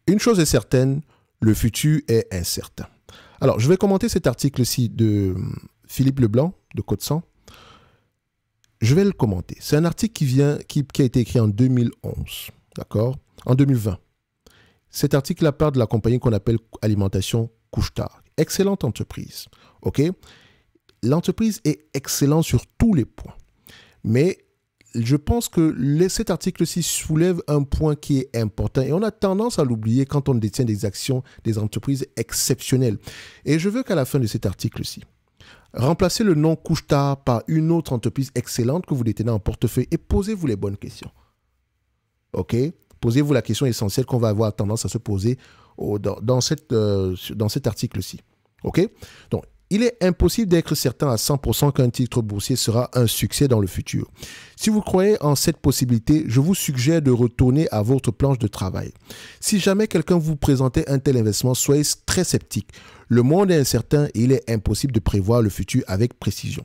Une chose est certaine, le futur est incertain. Alors, je vais commenter cet article-ci de Philippe Leblanc, de Code100. Je vais le commenter. C'est un article qui a été écrit en 2011, d'accord? En 2020. Cet article part de la compagnie qu'on appelle Alimentation Couche-Tard. Excellente entreprise, ok? L'entreprise est excellente sur tous les points. Mais je pense que cet article-ci soulève un point qui est important et on a tendance à l'oublier quand on détient des actions des entreprises exceptionnelles. Et je veux qu'à la fin de cet article-ci, remplacez le nom Couche-Tard par une autre entreprise excellente que vous détenez en portefeuille et posez-vous les bonnes questions. OK? Posez-vous la question essentielle qu'on va avoir tendance à se poser dans cet article-ci. OK? Donc, il est impossible d'être certain à 100% qu'un titre boursier sera un succès dans le futur. Si vous croyez en cette possibilité, je vous suggère de retourner à votre planche de travail. Si jamais quelqu'un vous présentait un tel investissement, soyez très sceptique. Le monde est incertain et il est impossible de prévoir le futur avec précision.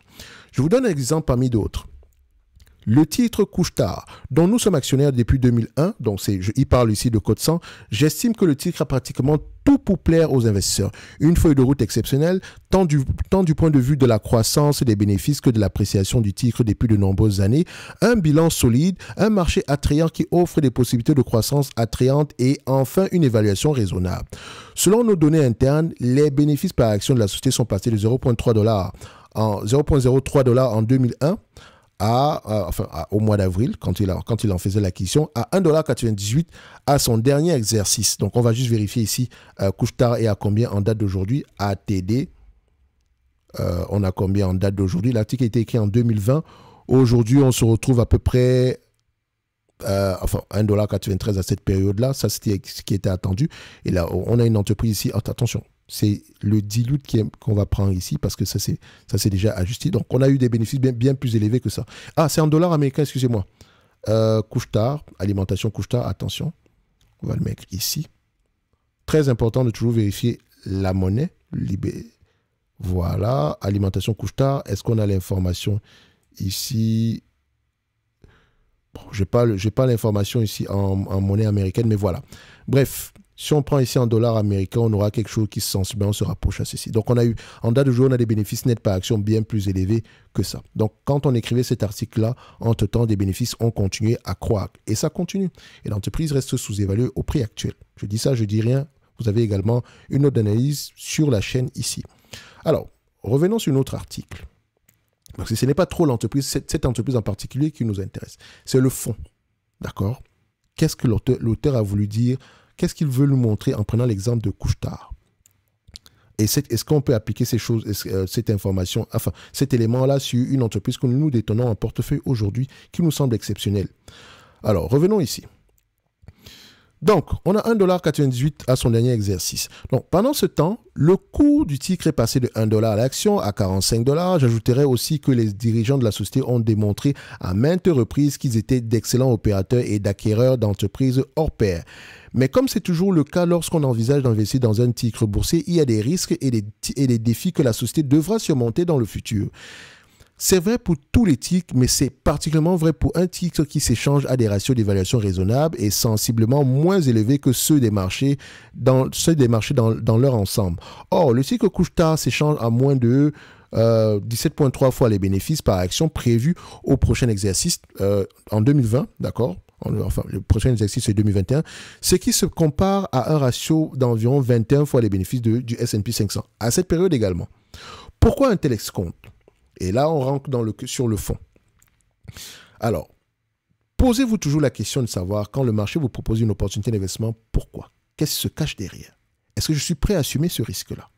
Je vous donne un exemple parmi d'autres. Le titre Couche-Tard, dont nous sommes actionnaires depuis 2001, donc il parle ici de Code100, j'estime que le titre a pratiquement tout pour plaire aux investisseurs. Une feuille de route exceptionnelle, tant du point de vue de la croissance des bénéfices que de l'appréciation du titre depuis de nombreuses années, un bilan solide, un marché attrayant qui offre des possibilités de croissance attrayantes et enfin une évaluation raisonnable. Selon nos données internes, les bénéfices par action de la société sont passés de 0,03 $ en 2001 au mois d'avril, quand il en faisait l'acquisition, à 1,98 $ à son dernier exercice. Donc, on va juste vérifier ici, Couche-Tard est à combien en date d'aujourd'hui? ATD, on a combien en date d'aujourd'hui? L'article a été écrit en 2020. Aujourd'hui, on se retrouve à peu près 1,93 $ à cette période-là. Ça, c'était ce qui était attendu. Et là, on a une entreprise ici. Attention. C'est le dilute qu'on va prendre ici parce que ça c'est déjà ajusté. Donc, on a eu des bénéfices bien plus élevés que ça. Ah, c'est en dollars américains, excusez-moi. Couche-Tard, alimentation Couche-Tard, attention. On va le mettre ici. Très important de toujours vérifier la monnaie. Voilà, alimentation Couche-Tard. Est-ce qu'on a l'information ici? Bon, je n'ai pas l'information ici en monnaie américaine, mais voilà. Bref. Si on prend ici en dollars américains, on aura quelque chose qui sensiblement se rapproche à ceci. Donc, en date de jour, on a des bénéfices nets par action bien plus élevés que ça. Donc, quand on écrivait cet article-là, entre-temps, des bénéfices ont continué à croître. Et ça continue. Et l'entreprise reste sous-évaluée au prix actuel. Je dis ça, je dis rien. Vous avez également une note d'analyse sur la chaîne ici. Alors, revenons sur notre article. Parce que ce n'est pas trop l'entreprise, cette entreprise en particulier qui nous intéresse. C'est le fond. D'accord? Qu'est-ce que l'auteur a voulu dire? Qu'est-ce qu'il veut nous montrer en prenant l'exemple de Couche-Tard? Et est-ce qu'on peut appliquer cette information, enfin cet élément-là sur une entreprise que nous détenons en portefeuille aujourd'hui qui nous semble exceptionnelle? Alors, revenons ici. Donc, on a 1,98 $ à son dernier exercice. Donc, pendant ce temps, le cours du titre est passé de 1 $ à l'action à 45 $. J'ajouterais aussi que les dirigeants de la société ont démontré à maintes reprises qu'ils étaient d'excellents opérateurs et d'acquéreurs d'entreprises hors pair. Mais comme c'est toujours le cas lorsqu'on envisage d'investir dans un titre boursier, il y a des risques et des défis que la société devra surmonter dans le futur. C'est vrai pour tous les titres, mais c'est particulièrement vrai pour un titre qui s'échange à des ratios d'évaluation raisonnables et sensiblement moins élevés que ceux des marchés dans leur ensemble. Or, le titre Couche-Tard s'échange à moins de 17,3 fois les bénéfices par action prévus au prochain exercice en 2020, d'accord? Enfin, le prochain exercice c'est 2021, ce qui se compare à un ratio d'environ 21 fois les bénéfices du S&P 500, à cette période également. Pourquoi un tel escompte? Et là, on rentre sur le fond. Alors, posez-vous toujours la question de savoir, quand le marché vous propose une opportunité d'investissement, pourquoi? Qu'est-ce qui se cache derrière? Est-ce que je suis prêt à assumer ce risque-là?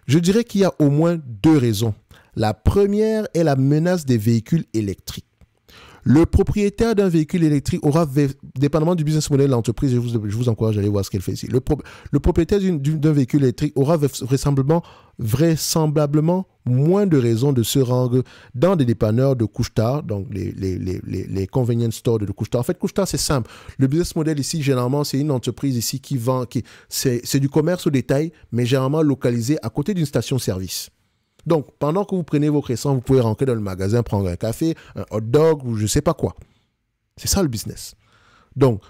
Je dirais qu'il y a au moins deux raisons. La première est la menace des véhicules électriques. Le propriétaire d'un véhicule électrique aura, dépendamment du business model de l'entreprise, je vous encourage à aller voir ce qu'elle fait ici. Le propriétaire d'un véhicule électrique aura vraisemblablement moins de raisons de se rendre dans des dépanneurs de Couche-Tard, donc les convenience stores de Couche-Tard. En fait, Couche-Tard, c'est simple. Le business model ici, généralement, c'est une entreprise ici qui vend, c'est du commerce au détail, mais généralement localisé à côté d'une station-service. Donc, pendant que vous prenez vos croissants, vous pouvez rentrer dans le magasin, prendre un café, un hot dog ou je ne sais pas quoi. C'est ça le business. Donc,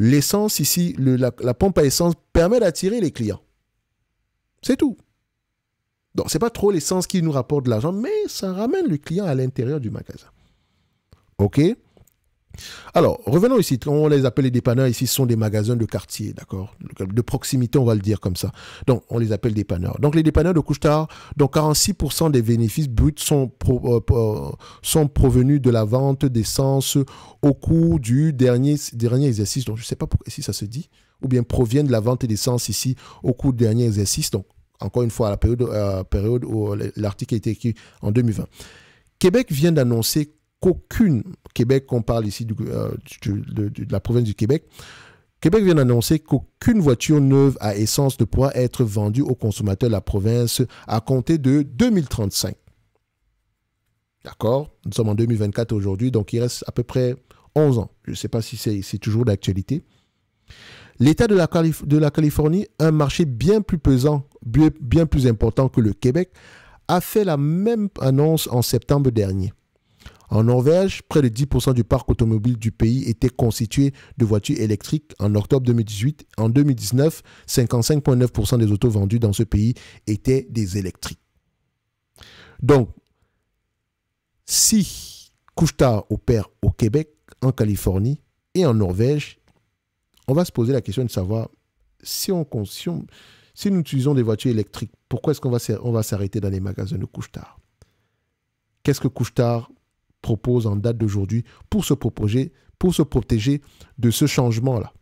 L'essence ici, la pompe à essence permet d'attirer les clients. C'est tout. Donc, ce n'est pas trop l'essence qui nous rapporte de l'argent, mais ça ramène le client à l'intérieur du magasin. OK? Alors, revenons ici. On les appelle les dépanneurs. Ici, ce sont des magasins de quartier, d'accord? De proximité, on va le dire comme ça. Donc, on les appelle dépanneurs. Donc, les dépanneurs de Couche-Tard, donc 46% des bénéfices bruts sont provenus de la vente d'essence au cours du dernier exercice. Donc, je ne sais pas si ça se dit. Ou bien proviennent de la vente d'essence ici au cours du dernier exercice. Donc, encore une fois, à la période où l'article a été écrit en 2020. Québec vient d'annoncer Québec, on parle ici de la province du Québec, Québec vient d'annoncer qu'aucune voiture neuve à essence ne pourra être vendue aux consommateurs de la province à compter de 2035. D'accord? Nous sommes en 2024 aujourd'hui, donc il reste à peu près 11 ans. Je ne sais pas si c'est toujours d'actualité. L'État de la Californie, un marché bien plus pesant, bien plus important que le Québec, a fait la même annonce en septembre dernier. En Norvège, près de 10% du parc automobile du pays était constitué de voitures électriques en octobre 2018. En 2019, 55,9% des autos vendues dans ce pays étaient des électriques. Donc, si Couche-Tard opère au Québec, en Californie et en Norvège, on va se poser la question de savoir si nous utilisons des voitures électriques, pourquoi est-ce qu'on va s'arrêter dans les magasins de Couche-Tard? Qu'est-ce que Couche-Tard propose en date d'aujourd'hui pour se protéger de ce changement-là?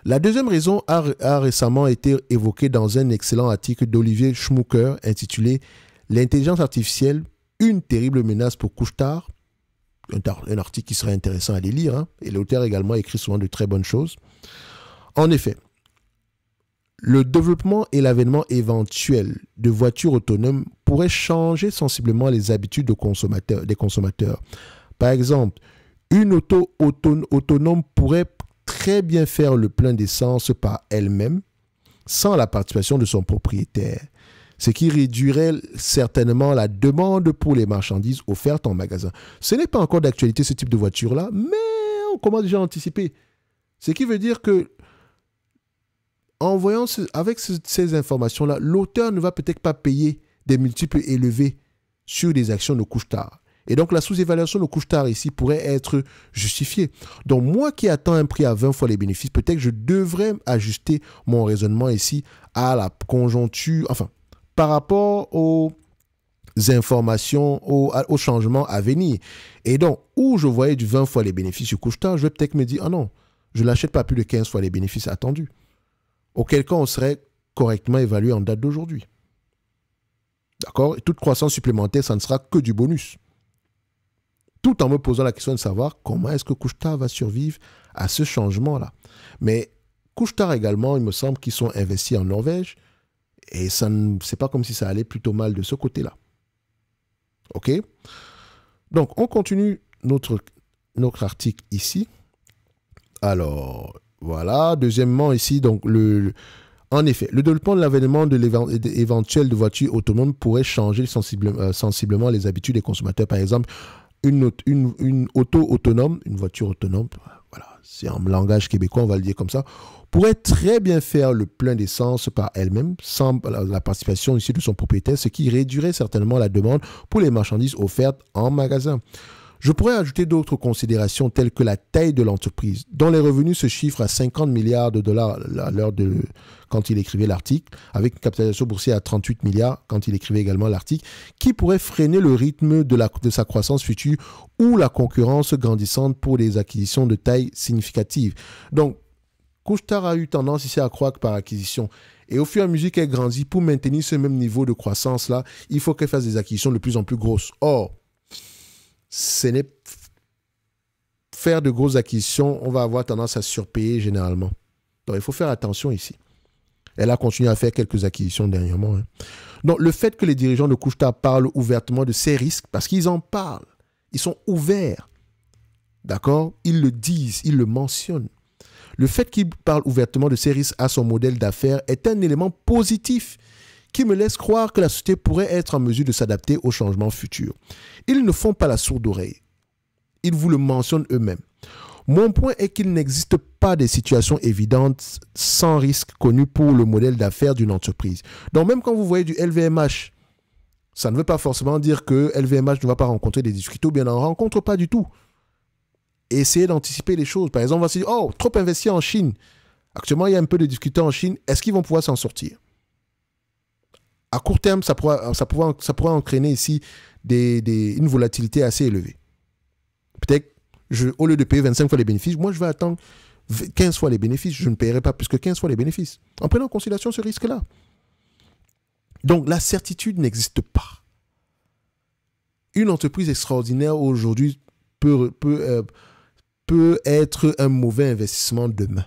La deuxième raison a récemment été évoquée dans un excellent article d'Olivier Schmucker intitulé « L'intelligence artificielle, une terrible menace pour Couche-Tard ». Un article qui serait intéressant à les lire, hein, et l'auteur également écrit souvent de très bonnes choses. En effet, le développement et l'avènement éventuel de voitures autonomes pourraient changer sensiblement les habitudes des consommateurs. Par exemple, une auto autonome pourrait très bien faire le plein d'essence par elle-même sans la participation de son propriétaire, ce qui réduirait certainement la demande pour les marchandises offertes en magasin. Ce n'est pas encore d'actualité ce type de voiture-là, mais on commence déjà à anticiper. Ce qui veut dire que en voyant avec ces informations-là, l'auteur ne va peut-être pas payer des multiples élevés sur des actions de Couche-Tard. Et donc, la sous-évaluation de Couche-Tard ici pourrait être justifiée. Donc, moi qui attends un prix à 20 fois les bénéfices, peut-être que je devrais ajuster mon raisonnement ici à la conjoncture, enfin, par rapport aux informations, aux changements à venir. Et donc, où je voyais du 20 fois les bénéfices sur Couche-Tard, je vais peut-être me dire, ah non, je ne l'achète pas plus de 15 fois les bénéfices attendus. Auquel cas, on serait correctement évalué en date d'aujourd'hui. D'accord? Et toute croissance supplémentaire, ça ne sera que du bonus. Tout en me posant la question de savoir comment est-ce que Couche-Tard va survivre à ce changement-là. Mais Couche-Tard également, il me semble qu'ils sont investis en Norvège et c'est pas comme si ça allait plutôt mal de ce côté-là. OK? Donc, on continue notre article ici. Alors, voilà. Deuxièmement, ici, donc, en effet, le développement de l'avènement éventuel de voitures autonomes pourrait changer sensiblement les habitudes des consommateurs. Par exemple, une auto autonome, une voiture autonome, voilà, c'est en langage québécois, on va le dire comme ça, pourrait très bien faire le plein d'essence par elle-même, sans la participation ici de son propriétaire, ce qui réduirait certainement la demande pour les marchandises offertes en magasin. Je pourrais ajouter d'autres considérations telles que la taille de l'entreprise, dont les revenus se chiffrent à 50 milliards de dollars à l'heure quand il écrivait l'article, avec une capitalisation boursière à 38 milliards quand il écrivait également l'article, qui pourrait freiner le rythme de sa croissance future ou la concurrence grandissante pour des acquisitions de taille significative. Donc, Couche-Tard a eu tendance ici à croître par acquisition. Et au fur et à mesure qu'elle grandit, pour maintenir ce même niveau de croissance-là, il faut qu'elle fasse des acquisitions de plus en plus grosses. Or, faire de grosses acquisitions, on va avoir tendance à surpayer généralement. Donc, il faut faire attention ici. Elle a continué à faire quelques acquisitions dernièrement. Hein. Donc, le fait que les dirigeants de Couche-Tard parlent ouvertement de ces risques, parce qu'ils en parlent, ils sont ouverts. D'accord? Ils le disent, ils le mentionnent. Le fait qu'ils parlent ouvertement de ces risques à son modèle d'affaires est un élément positif qui me laisse croire que la société pourrait être en mesure de s'adapter aux changements futurs. Ils ne font pas la sourde oreille. Ils vous le mentionnent eux-mêmes. Mon point est qu'il n'existe pas de situations évidentes sans risque connu pour le modèle d'affaires d'une entreprise. Donc même quand vous voyez du LVMH, ça ne veut pas forcément dire que LVMH ne va pas rencontrer des difficultés ou bien n'en rencontre pas du tout. Essayez d'anticiper les choses. Par exemple, on va se dire, oh, trop investi en Chine. Actuellement, il y a un peu de difficultés en Chine. Est-ce qu'ils vont pouvoir s'en sortir? À court terme, ça pourra entraîner ici une volatilité assez élevée. Peut-être, au lieu de payer 25 fois les bénéfices, moi, je vais attendre 15 fois les bénéfices. Je ne paierai pas plus que 15 fois les bénéfices. En prenant en considération ce risque-là. Donc, la certitude n'existe pas. Une entreprise extraordinaire aujourd'hui peut être un mauvais investissement demain.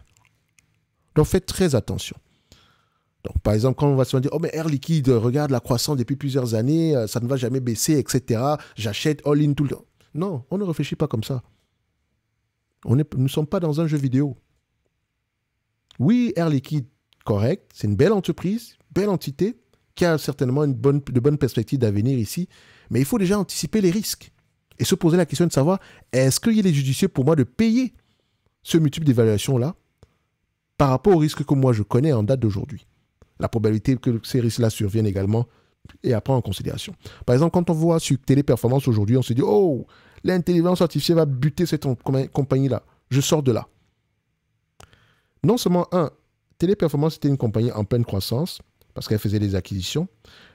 Donc, faites très attention. Donc, par exemple, quand on va se dire, oh, mais Air Liquide, regarde la croissance depuis plusieurs années, ça ne va jamais baisser, etc. J'achète all-in tout le temps. Non, on ne réfléchit pas comme ça. Nous ne sommes pas dans un jeu vidéo. Oui, Air Liquide, correct, c'est une belle entreprise, belle entité, qui a certainement de bonnes perspectives d'avenir ici, mais il faut déjà anticiper les risques et se poser la question de savoir, est-ce qu'il est judicieux pour moi de payer ce multiple d'évaluation-là par rapport aux risques que moi je connais en date d'aujourd'hui? La probabilité que ces risques-là surviennent également est à prendre en considération. Par exemple, quand on voit sur Téléperformance aujourd'hui, on se dit, oh, l'intelligence artificielle va buter cette compagnie-là. Je sors de là. Non seulement, Téléperformance était une compagnie en pleine croissance, parce qu'elle faisait des acquisitions.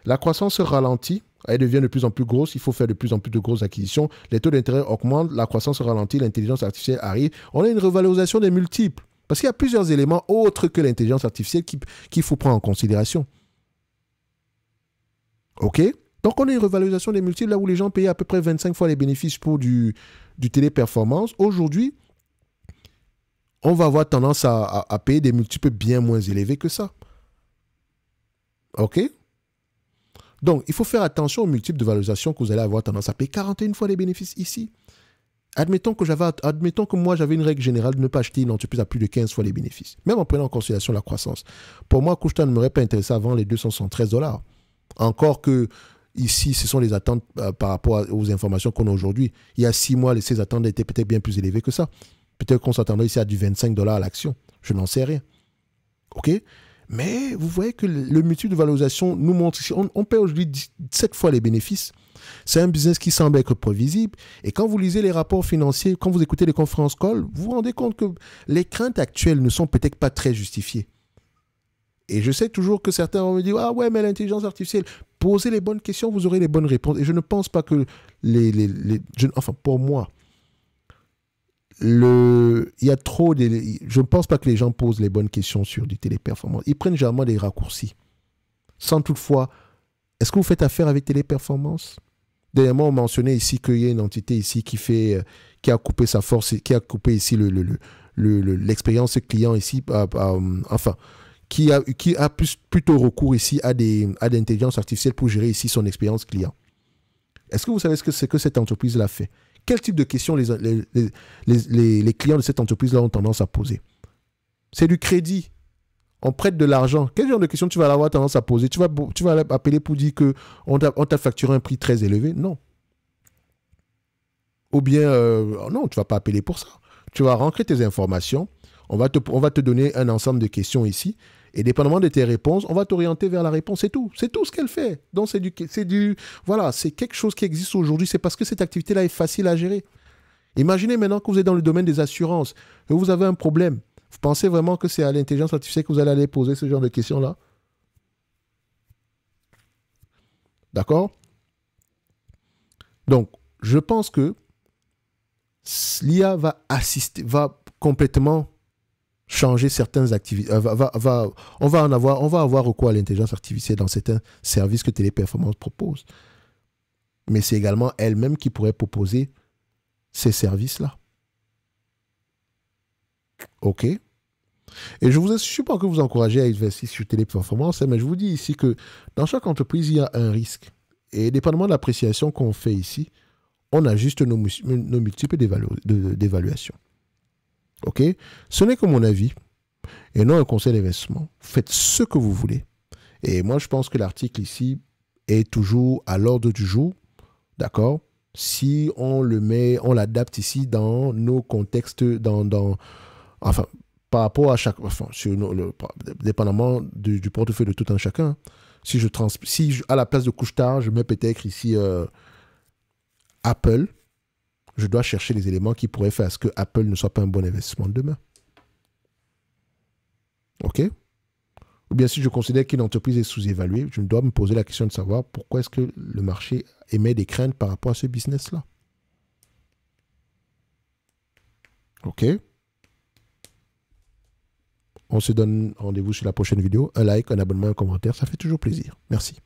La croissance se ralentit, elle devient de plus en plus grosse, il faut faire de plus en plus de grosses acquisitions, les taux d'intérêt augmentent, la croissance se ralentit, l'intelligence artificielle arrive. On a une revalorisation des multiples, parce qu'il y a plusieurs éléments autres que l'intelligence artificielle qu'il faut prendre en considération. OK? Donc on a une revalorisation des multiples, là où les gens payaient à peu près 25 fois les bénéfices pour du téléperformance. Aujourd'hui, on va avoir tendance à payer des multiples bien moins élevés que ça. OK? Donc, il faut faire attention aux multiples de valorisation que vous allez avoir tendance à payer 41 fois les bénéfices ici. Admettons que moi, j'avais une règle générale de ne pas acheter une entreprise à plus de 15 fois les bénéfices, même en prenant en considération la croissance. Pour moi, Couche-Tard ne m'aurait pas intéressé avant les 273 $. Encore que, ici, ce sont les attentes par rapport aux informations qu'on a aujourd'hui. Il y a 6 mois, ces attentes étaient peut-être bien plus élevées que ça. Peut-être qu'on s'attendait ici à du 25 $ à l'action. Je n'en sais rien. OK? Mais vous voyez que le multiple de valorisation nous montre ici, on paie aujourd'hui 7 fois les bénéfices. C'est un business qui semble être prévisible. Et quand vous lisez les rapports financiers, quand vous écoutez les conférences calls, vous vous rendez compte que les craintes actuelles ne sont peut-être pas très justifiées. Et je sais toujours que certains vont me dire, ah ouais, mais l'intelligence artificielle, posez les bonnes questions, vous aurez les bonnes réponses. Et je ne pense pas que pour moi, je ne pense pas que les gens posent les bonnes questions sur du téléperformance. Ils prennent généralement des raccourcis. Sans toutefois, est-ce que vous faites affaire avec Téléperformance? Dernièrement, on mentionnait ici qu'il y a une entité ici qui a coupé sa force, qui a coupé ici l'expérience client ici, qui a plutôt recours ici à l'intelligence artificielle pour gérer ici son expérience client. Est-ce que vous savez ce que cette entreprise-là fait? Quel type de questions les clients de cette entreprise-là ont tendance à poser? C'est du crédit. On prête de l'argent. Quel genre de questions tu vas avoir tendance à poser? Tu vas appeler pour dire qu'on t'a facturé un prix très élevé? Non. Ou bien, non, tu ne vas pas appeler pour ça. Tu vas rentrer tes informations. On va te donner un ensemble de questions ici. Et dépendamment de tes réponses, on va t'orienter vers la réponse. C'est tout. C'est tout ce qu'elle fait. Donc, voilà, c'est quelque chose qui existe aujourd'hui. C'est parce que cette activité-là est facile à gérer. Imaginez maintenant que vous êtes dans le domaine des assurances, que vous avez un problème. Vous pensez vraiment que c'est à l'intelligence artificielle que vous allez aller poser ce genre de questions-là? D'accord? Donc, je pense que l'IA va complètement changer certaines activités. On va avoir recours à l'intelligence artificielle dans certains services que Téléperformance propose. Mais c'est également elle-même qui pourrait proposer ces services-là. OK? Et je ne suis pas que vous encouragez à investir sur Téléperformance, mais je vous dis ici que dans chaque entreprise, il y a un risque. Et dépendamment de l'appréciation qu'on fait ici, on ajuste nos multiples d'évaluation. OK? Ce n'est que mon avis et non un conseil d'investissement. Faites ce que vous voulez. Et moi, je pense que l'article ici est toujours à l'ordre du jour. D'accord? si on le met, on l'adapte ici dans nos contextes, enfin, par rapport à chaque, enfin, dépendamment du portefeuille de tout un chacun. Si à la place de couche-tard, je mets peut-être ici Apple, je dois chercher les éléments qui pourraient faire à ce que Apple ne soit pas un bon investissement demain. OK? Ou bien si je considère qu'une entreprise est sous-évaluée, je dois me poser la question de savoir pourquoi est-ce que le marché émet des craintes par rapport à ce business-là. OK? On se donne rendez-vous sur la prochaine vidéo. Un like, un abonnement, un commentaire, ça fait toujours plaisir. Merci.